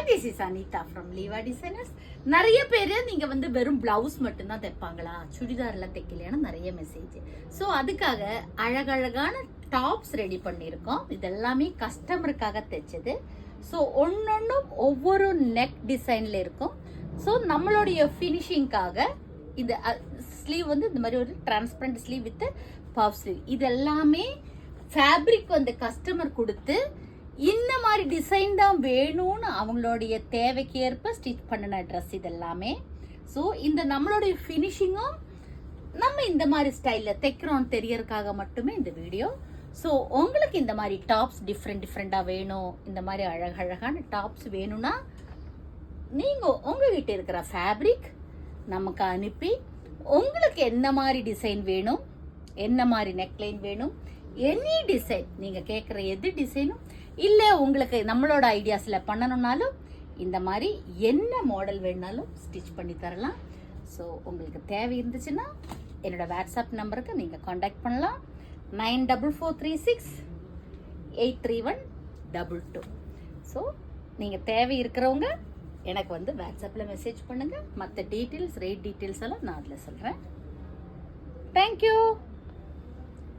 this is Anita from Liva Designers. நிறைய பேர் நீங்க வந்து வெறும் பிளவுஸ் மட்டும் தான் தைப்பாங்களா, சுடிதார் எல்லாம் தைக்கலையான்னு நிறைய மெசேஜ். ஸோ அதுக்காக அழகழகான டாப்ஸ் ரெடி பண்ணியிருக்கோம். இதெல்லாமே கஸ்டமருக்காக தைச்சது. ஸோ ஒன்னொன்னும் ஒவ்வொரு நெக் டிசைன்ல இருக்கும். ஸோ நம்மளுடைய ஃபினிஷிங்காக இந்த ஸ்லீவ் வந்து இந்த மாதிரி ஒரு transparent sleeve with puff sleeve, இதெல்லாமே ஃபேப்ரிக் வந்து கஸ்டமர் கொடுத்து இந்த மாதிரி டிசைன் தான் வேணும்னு அவங்களுடைய தேவைக்கு ஏற்ப ஸ்டிச் பண்ணின ட்ரெஸ் இதெல்லாமே. ஸோ இந்த நம்மளுடைய ஃபினிஷிங்கும் நம்ம இந்த மாதிரி ஸ்டைலில் தைக்கிறோன்னு தெரியறதுக்காக மட்டுமே இந்த வீடியோ. ஸோ உங்களுக்கு இந்த மாதிரி டாப்ஸ் டிஃப்ரெண்ட்டாக வேணும், இந்த மாதிரி அழகழகான டாப்ஸ் வேணும்னா நீங்கள் உங்ககிட்ட இருக்கிற ஃபேப்ரிக் நமக்கு அனுப்பி உங்களுக்கு என்ன மாதிரி டிசைன் வேணும், என்ன மாதிரி நெக்லைன் வேணும், எனி டிசைன் நீங்கள் கேட்குற எது டிசைனும் இல்லை உங்களுக்கு நம்மளோட ஐடியாஸில் பண்ணணும்னாலும் இந்த மாதிரி என்ன மாடல் வேணாலும் ஸ்டிச் பண்ணி தரலாம். ஸோ உங்களுக்கு தேவை இருந்துச்சுன்னா என்னோட வாட்ஸ்அப் நம்பருக்கு நீங்கள் காண்டாக்ட் பண்ணலாம். 9446831222. ஸோ நீங்கள் தேவை இருக்கிறவங்க எனக்கு வந்து வாட்ஸ்அப்பில் மெசேஜ் பண்ணுங்கள். மற்ற டீட்டெயில்ஸ், ரேட் டீட்டெயில்ஸ் எல்லாம் நான் அதில் சொல்கிறேன். தேங்க்யூ.